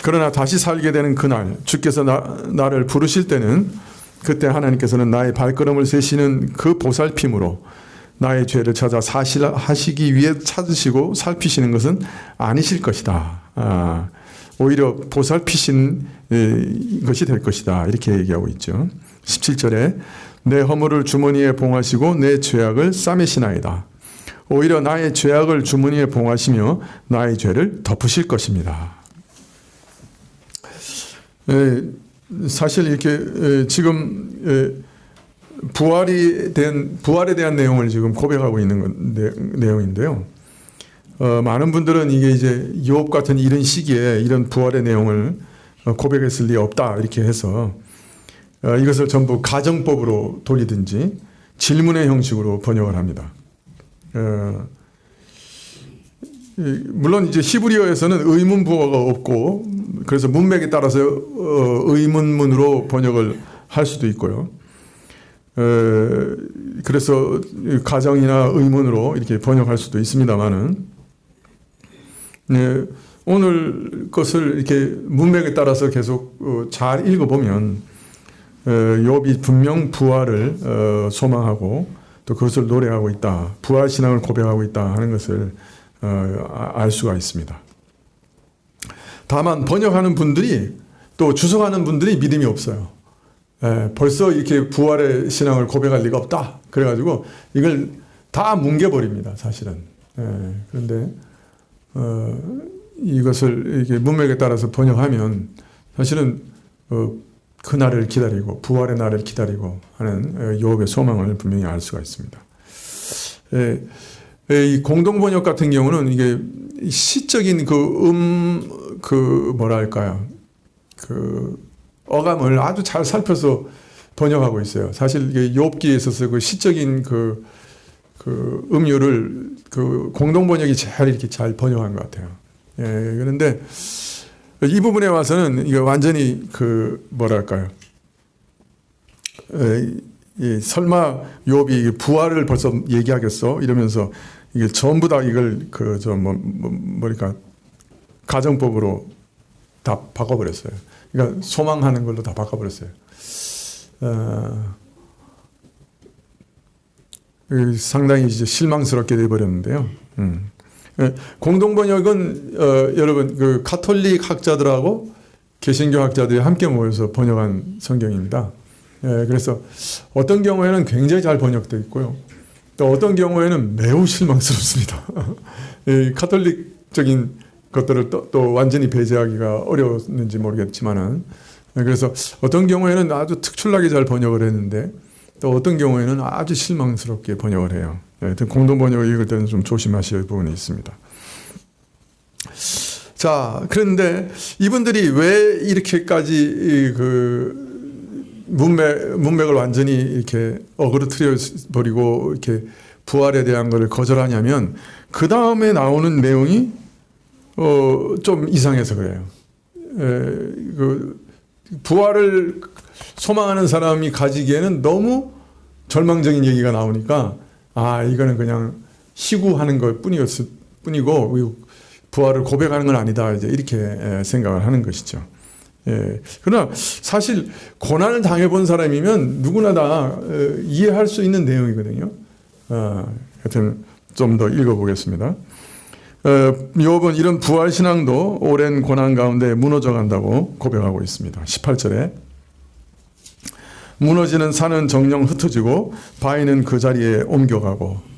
그러나 다시 살게 되는 그날 주께서 나를 부르실 때는 그때 하나님께서는 나의 발걸음을 세시는 그 보살핌으로 나의 죄를 찾아 사실하시기 위해 찾으시고 살피시는 것은 아니실 것이다. 오히려 보살피신 것이 될 것이다. 이렇게 얘기하고 있죠. 17절에 내 허물을 주머니에 봉하시고 내 죄악을 싸매시나이다. 오히려 나의 죄악을 주머니에 봉하시며 나의 죄를 덮으실 것입니다. 사실 이렇게 지금 부활에 대한 내용을 지금 고백하고 있는 내용인데요. 많은 분들은 이게 이제 욥 같은 이런 시기에 이런 부활의 내용을 고백했을 리 없다 이렇게 해서 이것을 전부 가정법으로 돌리든지 질문의 형식으로 번역을 합니다. 물론 이제 히브리어에서는 의문부어가 없고 그래서 문맥에 따라서 의문문으로 번역을 할 수도 있고요. 그래서 가정이나 의문으로 이렇게 번역할 수도 있습니다만은 오늘 것을 이렇게 문맥에 따라서 계속 잘 읽어보면 욥이 분명 부활을 소망하고 또 그것을 노래하고 있다, 부활 신앙을 고백하고 있다 하는 것을 알 수가 있습니다. 다만 번역하는 분들이 또 주석하는 분들이 믿음이 없어요. 벌써 이렇게 부활의 신앙을 고백할 리가 없다. 그래가지고 이걸 다 뭉개버립니다, 사실은. 그런데 이것을 이렇게 문맥에 따라서 번역하면 사실은 그 날을 기다리고 부활의 날을 기다리고 하는 욥의 소망을 분명히 알 수가 있습니다. 이 공동 번역 같은 경우는 이게 시적인 뭐랄까요, 어감을 아주 잘 살펴서 번역하고 있어요. 사실 이게 욥기에 있어서 그 시적인 음유를 공동 번역이 이렇게 잘 번역한 것 같아요. 그런데 이 부분에 와서는 이게 완전히 뭐랄까요, 설마 욥이 부활을 벌써 얘기하겠어? 이러면서 이게 전부 다 이걸 뭐랄까 가정법으로 다 바꿔버렸어요. 그러니까 소망하는 걸로 다 바꿔버렸어요. 상당히 이제 실망스럽게 돼버렸는데요. 공동 번역은 여러분 가톨릭 학자들하고 개신교 학자들이 함께 모여서 번역한 성경입니다. 그래서 어떤 경우에는 굉장히 잘 번역되어 있고요. 또 어떤 경우에는 매우 실망스럽습니다. 이 가톨릭적인 것들을 또 완전히 배제하기가 어려웠는지 모르겠지만은, 그래서 어떤 경우에는 아주 특출나게 잘 번역을 했는데 또 어떤 경우에는 아주 실망스럽게 번역을 해요. 공동 번역을 읽을 때는 좀 조심하셔야 할 부분이 있습니다. 자, 그런데 이분들이 왜 이렇게까지 문맥을 완전히 이렇게 어그러뜨려 버리고 이렇게 부활에 대한 것을 거절하냐면 그 다음에 나오는 내용이 좀 이상해서 그래요. 부활을 소망하는 사람이 가지기에는 너무 절망적인 얘기가 나오니까 이거는 그냥 희구하는 것 뿐이고 부활을 고백하는 건 아니다, 이제 이렇게 생각을 하는 것이죠. 그러나 사실 고난을 당해본 사람이면 누구나 다 이해할 수 있는 내용이거든요. 하여튼 좀 더 읽어보겠습니다. 욥은 이런 부활 신앙도 오랜 고난 가운데 무너져 간다고 고백하고 있습니다. 18절에 무너지는 산은 정령 흩어지고 바위는 그 자리에 옮겨가고,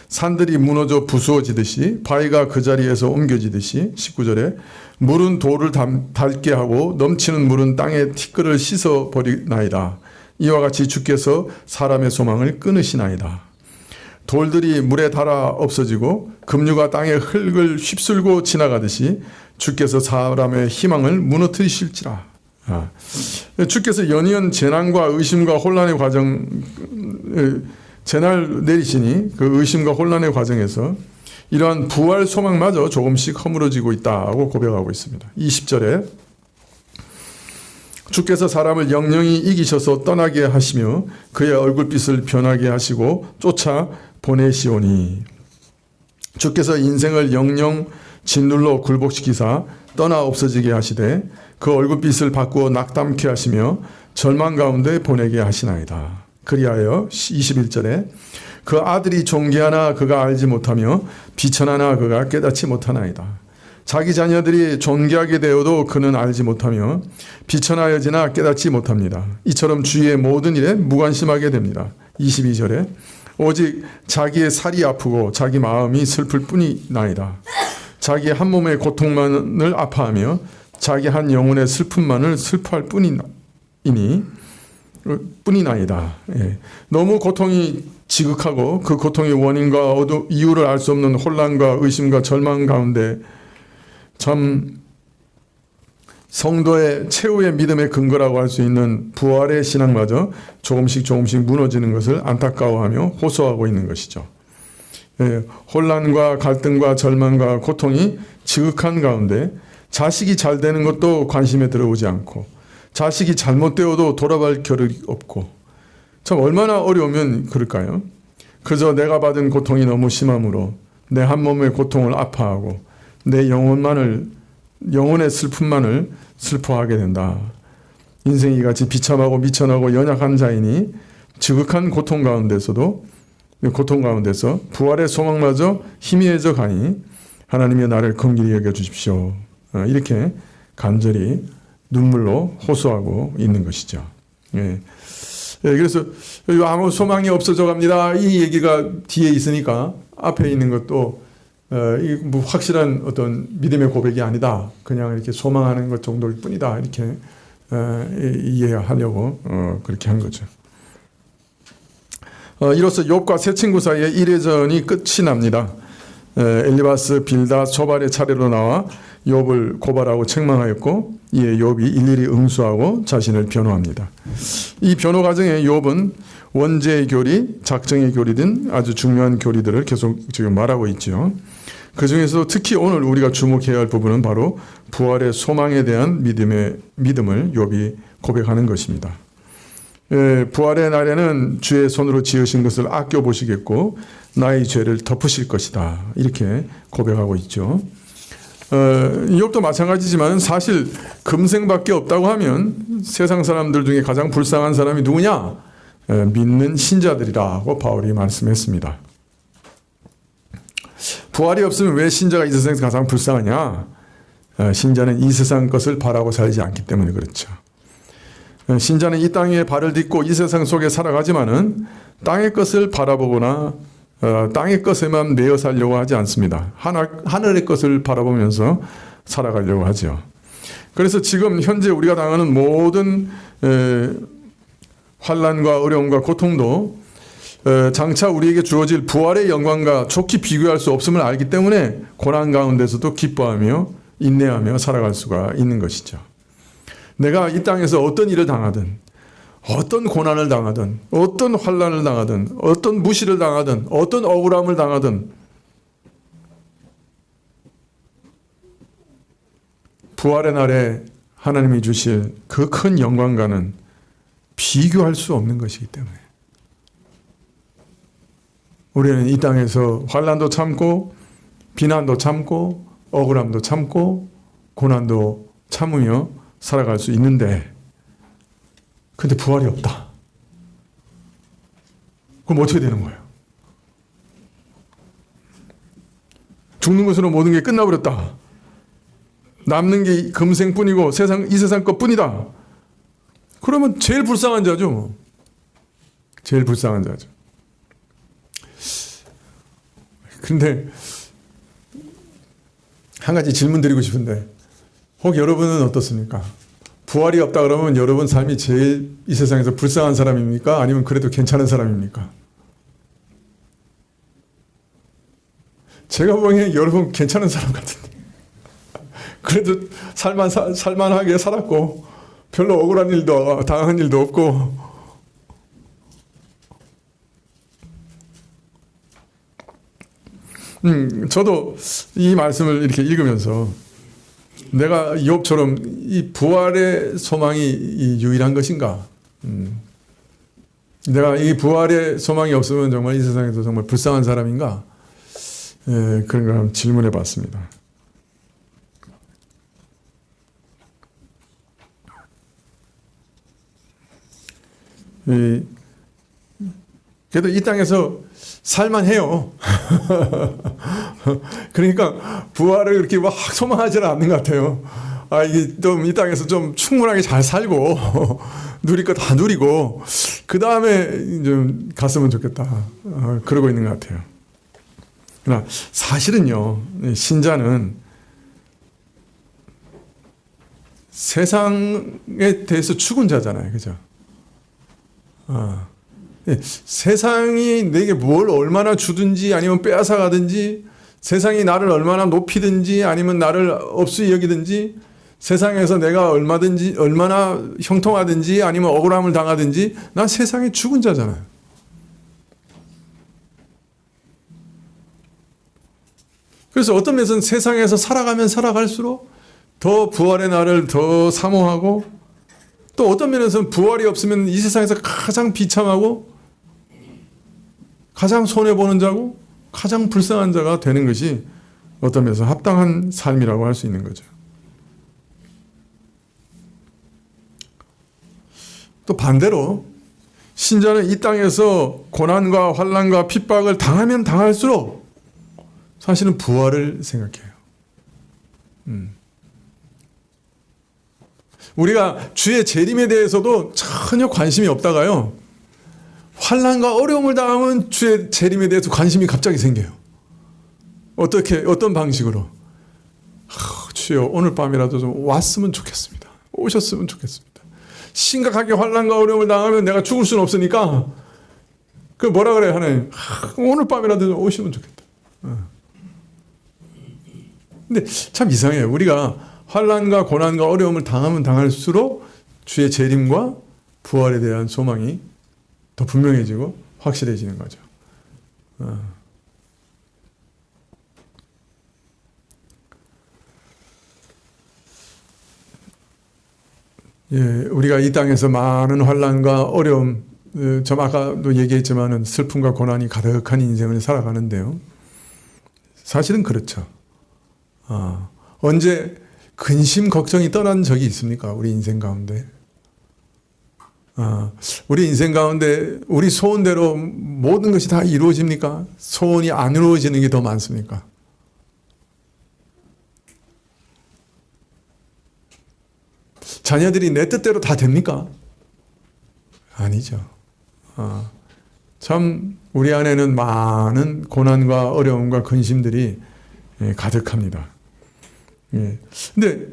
산들이 무너져 부수어지듯이 바위가 그 자리에서 옮겨지듯이 19절에 물은 돌을 닳게 하고 넘치는 물은 땅의 티끌을 씻어버리나이다. 이와 같이 주께서 사람의 소망을 끊으시나이다. 돌들이 물에 닳아 없어지고 급류가 땅의 흙을 휩쓸고 지나가듯이 주께서 사람의 희망을 무너뜨리실지라. 주께서 연이은 재난과 의심과 혼란의 과정, 재난을 내리시니 그 의심과 혼란의 과정에서 이러한 부활 소망마저 조금씩 허물어지고 있다고 고백하고 있습니다. 20절에 주께서 사람을 영영히 이기셔서 떠나게 하시며 그의 얼굴빛을 변하게 하시고 쫓아 보내시오니 주께서 인생을 영영 짓눌러 굴복시키사 떠나 없어지게 하시되 그 얼굴빛을 바꾸어 낙담케 하시며 절망 가운데 보내게 하시나이다. 그리하여 21절에 그 아들이 존귀하나 그가 알지 못하며 비천하나 그가 깨닫지 못하나이다. 자기 자녀들이 존귀하게 되어도 그는 알지 못하며 비천하여지나 깨닫지 못합니다. 이처럼 주위의 모든 일에 무관심하게 됩니다. 22절에 오직 자기의 살이 아프고 자기 마음이 슬플 뿐이나이다. 자기의 한 몸의 고통만을 아파하며 자기 한 영혼의 슬픔만을 슬퍼할 뿐이나이다. 너무 고통이 지극하고 그 고통의 원인과 이유를 알 수 없는 혼란과 의심과 절망 가운데 참 성도의 최후의 믿음의 근거라고 할 수 있는 부활의 신앙마저 조금씩 무너지는 것을 안타까워하며 호소하고 있는 것이죠. 혼란과 갈등과 절망과 고통이 지극한 가운데 자식이 잘 되는 것도 관심에 들어오지 않고 자식이 잘못되어도 돌아갈 겨를이 없고 참 얼마나 어려우면 그럴까요? 그저 내가 받은 고통이 너무 심함으로 내 한 몸의 고통을 아파하고 내 영혼의 슬픔만을 슬퍼하게 된다. 인생이 같이 비참하고 미천하고 연약한 자이니 지극한 고통 가운데서 부활의 소망마저 희미해져 가니 하나님이 나를 긍휼히 여겨 주십시오. 이렇게 간절히 눈물로 호소하고 있는 것이죠. 그래서 아무 소망이 없어져 갑니다. 이 얘기가 뒤에 있으니까 앞에 있는 것도 뭐 확실한 어떤 믿음의 고백이 아니다. 그냥 이렇게 소망하는 것 정도일 뿐이다. 이렇게 이해하려고 그렇게 한 거죠. 이로써 욥과 세 친구 사이의 이례전이 끝이 납니다. 엘리바스, 빌닷, 소발의 차례로 나와 욥을 고발하고 책망하였고 이에 욥이 일일이 응수하고 자신을 변호합니다. 이 변호 과정에 욥은 원죄의 교리, 작정의 교리 등 아주 중요한 교리들을 계속 지금 말하고 있죠. 그 중에서도 특히 오늘 우리가 주목해야 할 부분은 바로 부활의 소망에 대한 믿음을 욥이 고백하는 것입니다. 부활의 날에는 주의 손으로 지으신 것을 아껴보시겠고 나의 죄를 덮으실 것이다. 이렇게 고백하고 있죠. 욥도 마찬가지지만 사실 금생밖에 없다고 하면 세상 사람들 중에 가장 불쌍한 사람이 누구냐? 믿는 신자들이라고 바울이 말씀했습니다. 부활이 없으면 왜 신자가 이 세상에서 가장 불쌍하냐? 신자는 이 세상 것을 바라고 살지 않기 때문에 그렇죠. 신자는 이 땅에 발을 딛고 이 세상 속에 살아가지만은 땅의 것을 바라보거나 땅의 것에만 매여 살려고 하지 않습니다. 하늘의 것을 바라보면서 살아가려고 하죠. 그래서 지금 현재 우리가 당하는 모든 환난과 어려움과 고통도 장차 우리에게 주어질 부활의 영광과 좋게 비교할 수 없음을 알기 때문에 고난 가운데서도 기뻐하며 인내하며 살아갈 수가 있는 것이죠. 내가 이 땅에서 어떤 일을 당하든 어떤 고난을 당하든 어떤 환난을 당하든 어떤 무시를 당하든 어떤 억울함을 당하든 부활의 날에 하나님이 주실 그 큰 영광과는 비교할 수 없는 것이기 때문에 우리는 이 땅에서 환난도 참고 비난도 참고 억울함도 참고 고난도 참으며 살아갈 수 있는데 근데 부활이 없다. 그럼 어떻게 되는 거예요? 죽는 것으로 모든 게 끝나버렸다. 남는 게 금생뿐이고 이 세상 것뿐이다. 그러면 제일 불쌍한 자죠. 제일 불쌍한 자죠. 그런데 한 가지 질문 드리고 싶은데 혹 여러분은 어떻습니까? 부활이 없다 그러면 여러분 삶이 제일 이 세상에서 불쌍한 사람입니까? 아니면 그래도 괜찮은 사람입니까? 제가 보기엔 여러분 괜찮은 사람 같은데 그래도 살만하게 살았고 별로 억울한 일도 당한 일도 없고 저도 이 말씀을 이렇게 읽으면서 내가 욥처럼 이 부활의 소망이 유일한 것인가? 내가 이 부활의 소망이 없으면 정말 이 세상에서 정말 불쌍한 사람인가? 그런 걸 한번 질문해 봤습니다. 그래도 이 땅에서 살만해요. 그러니까 부활을 그렇게 막 소망하지는 않는 것 같아요. 이게 좀 이 땅에서 좀 충분하게 잘 살고 누릴 거 다 누리고 그 다음에 좀 갔으면 좋겠다. 그러고 있는 것 같아요. 그러나 사실은요, 신자는 세상에 대해서 죽은 자잖아요, 그죠? 세상이 내게 뭘 얼마나 주든지 아니면 빼앗아 가든지 세상이 나를 얼마나 높이든지 아니면 나를 없이 여기든지 세상에서 내가 얼마나 형통하든지 아니면 억울함을 당하든지 난 세상에 죽은 자잖아요. 그래서 어떤 면에서는 세상에서 살아가면 살아갈수록 더 부활의 날을 더 사모하고, 또 어떤 면에서는 부활이 없으면 이 세상에서 가장 비참하고 가장 손해보는 자고 가장 불쌍한 자가 되는 것이 어떤 면에서 합당한 삶이라고 할 수 있는 거죠. 또 반대로 신자는 이 땅에서 고난과 환난과 핍박을 당하면 당할수록 사실은 부활을 생각해요. 우리가 주의 재림에 대해서도 전혀 관심이 없다가요, 환난과 어려움을 당하면 주의 재림에 대해서 관심이 갑자기 생겨요. 어떤 방식으로? 주여, 오늘 밤이라도 좀 왔으면 좋겠습니다. 오셨으면 좋겠습니다. 심각하게 환난과 어려움을 당하면 내가 죽을 수는 없으니까, 그 뭐라 그래요, 하나님? 오늘 밤이라도 좀 오시면 좋겠다. 근데 참 이상해요. 우리가 환난과 고난과 어려움을 당하면 당할수록 주의 재림과 부활에 대한 소망이 더 분명해지고 확실해지는 거죠. 예, 우리가 이 땅에서 많은 환난과 어려움, 좀 아까도 얘기했지만은 슬픔과 고난이 가득한 인생을 살아가는데요. 사실은 그렇죠. 언제 근심 걱정이 떠난 적이 있습니까? 우리 인생 가운데. 우리 인생 가운데 우리 소원대로 모든 것이 다 이루어집니까? 소원이 안 이루어지는 게 더 많습니까? 자녀들이 내 뜻대로 다 됩니까? 아니죠. 참 우리 안에는 많은 고난과 어려움과 근심들이 가득합니다. 근데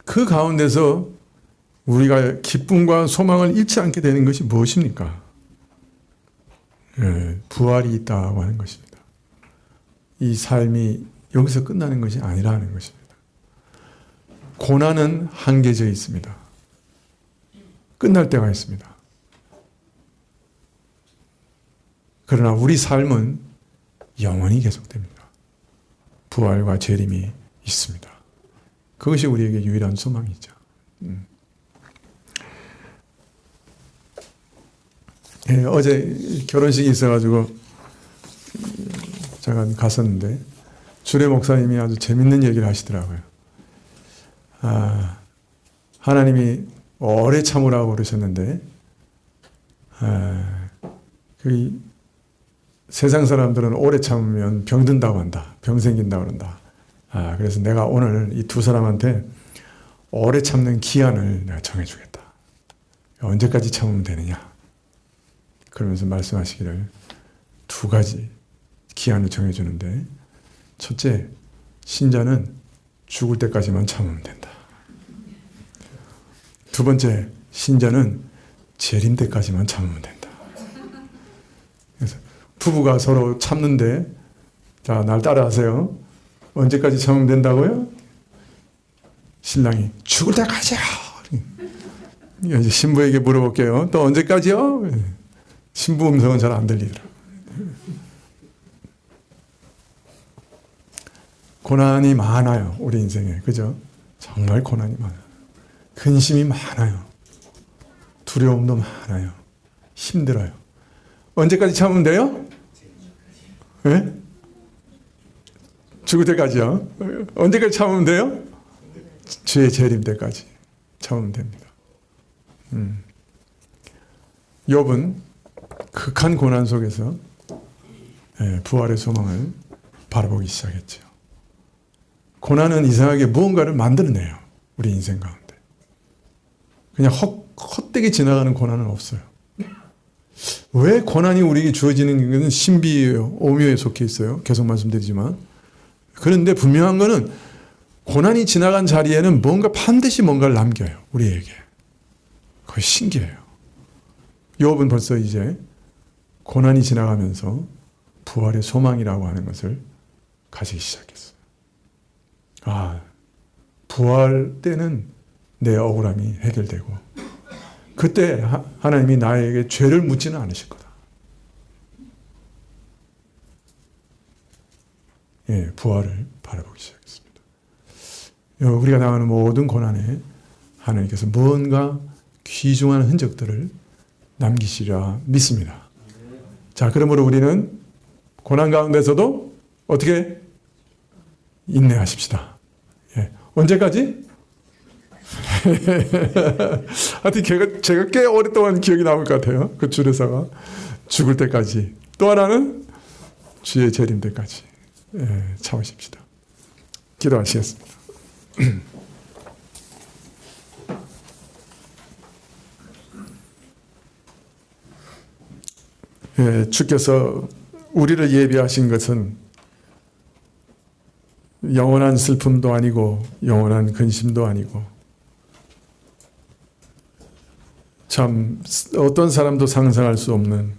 그 가운데서 우리가 기쁨과 소망을 잃지 않게 되는 것이 무엇입니까? 부활이 있다고 하는 것입니다. 이 삶이 여기서 끝나는 것이 아니라는 것입니다. 고난은 한계져 있습니다. 끝날 때가 있습니다. 그러나 우리 삶은 영원히 계속됩니다. 부활과 재림이 있습니다. 그것이 우리에게 유일한 소망이죠. 어제 결혼식이 있어가지고 제가 갔었는데 주례 목사님이 아주 재밌는 얘기를 하시더라고요. 하나님이 오래 참으라고 그러셨는데 그 세상 사람들은 오래 참으면 병든다고 한다. 병 생긴다고 그런다. 그래서 내가 오늘 이 두 사람한테 오래 참는 기한을 내가 정해주겠다. 언제까지 참으면 되느냐. 그러면서 말씀하시기를 두 가지 기한을 정해주는데, 첫째, 신자는 죽을 때까지만 참으면 된다. 두 번째, 신자는 재림 때까지만 참으면 된다. 그래서 부부가 서로 참는데, 자, 날 따라하세요. 언제까지 참으면 된다고요? 신랑이 죽을 때까지요. 이제 신부에게 물어볼게요. 또 언제까지요? 신부 음성은 잘 안 들리더라고요. 고난이 많아요. 우리 인생에. 그죠? 정말 고난이 많아요. 근심이 많아요. 두려움도 많아요. 힘들어요. 언제까지 참으면 돼요? 네? 죽을 때까지요. 언제까지 참으면 돼요? 주의 재림 때까지 참으면 됩니다. 욥은 극한 고난 속에서 부활의 소망을 바라보기 시작했죠. 고난은 이상하게 무언가를 만들어내요. 우리 인생 가운데. 그냥 헛되게 지나가는 고난은 없어요. 왜 고난이 우리에게 주어지는 것은 신비예요. 오묘에 속해 있어요. 계속 말씀드리지만. 그런데 분명한 것은 고난이 지나간 자리에는 반드시 뭔가를 남겨요. 우리에게. 그게 신기해요. 욥은 벌써 이제 고난이 지나가면서 부활의 소망이라고 하는 것을 가지기 시작했어요. 부활 때는 내 억울함이 해결되고 그때 하나님이 나에게 죄를 묻지는 않으실 거다. 예, 부활을 바라보기 시작했습니다. 우리가 당하는 모든 고난에 하나님께서 뭔가 귀중한 흔적들을 남기시리라 믿습니다. 자, 그러므로 우리는 고난 가운데서도 어떻게 인내하십시다. 예, 언제까지? 하여튼 제가 꽤 오랫동안 기억이 남을 것 같아요. 그 주례사가 죽을 때까지. 또 하나는 주의 재림 때까지. 예, 참으십시다. 기도하시겠습니다. 예, 주께서 우리를 예비하신 것은 영원한 슬픔도 아니고 영원한 근심도 아니고 참 어떤 사람도 상상할 수 없는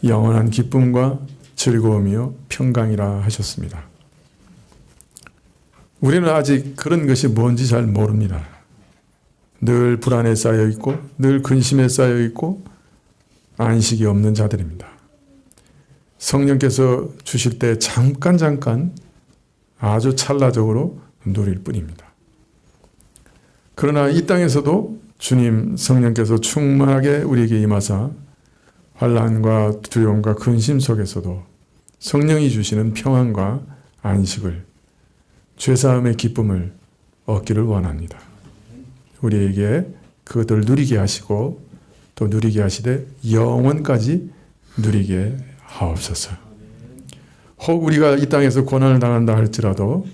영원한 기쁨과 즐거움이요 평강이라 하셨습니다. 우리는 아직 그런 것이 뭔지 잘 모릅니다. 늘 불안에 쌓여 있고 늘 근심에 쌓여 있고 안식이 없는 자들입니다. 성령께서 주실 때 잠깐 아주 찰나적으로 누릴 뿐입니다. 그러나 이 땅에서도 주님 성령께서 충만하게 우리에게 임하사 환난과 두려움과 근심 속에서도 성령이 주시는 평안과 안식을 죄사함의 기쁨을 얻기를 원합니다. 우리에게 그것을 누리게 하시고 또 누리게 하시되 영원까지 누리게 하옵소서. 혹 우리가 이 땅에서 고난을 당한다 할지라도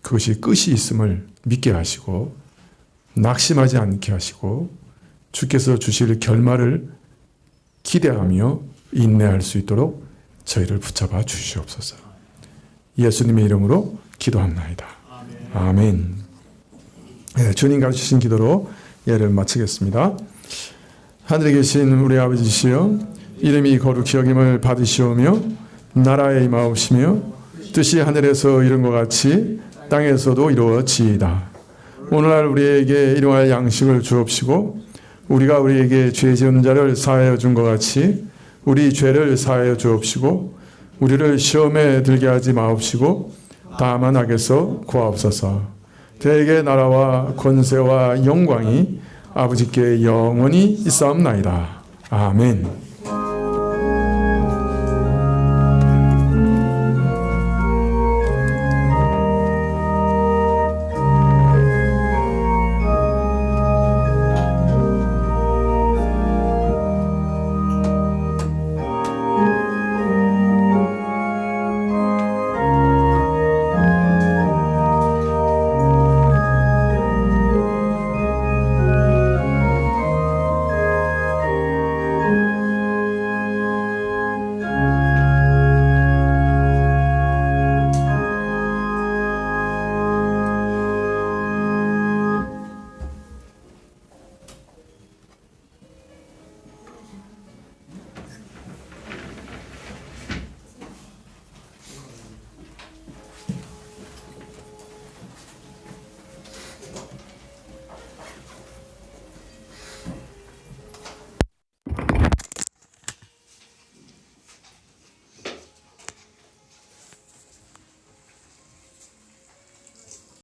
그것이 끝이 있음을 믿게 하시고 낙심하지 않게 하시고 주께서 주실 결말을 기대하며 인내할 수 있도록 저희를 붙잡아 주시옵소서. 예수님의 이름으로 기도합나이다. 아멘. 네, 주님 가르치신 기도로 예를 마치겠습니다. 하늘에 계신 우리 아버지시여, 이름이 거룩히 여김을 받으시오며 나라에 임하옵시며 뜻이 하늘에서 이룬 것 같이 땅에서도 이루어지이다. 오늘날 우리에게 일용할 양식을 주옵시고 우리가 우리에게 죄 지은 자를 사하여 준 것 같이 우리 죄를 사하여 주옵시고 우리를 시험에 들게 하지 마옵시고 다만 악에서 구하옵소서. 대개 나라와 권세와 영광이 아버지께 영원히 있사옵나이다. 아멘.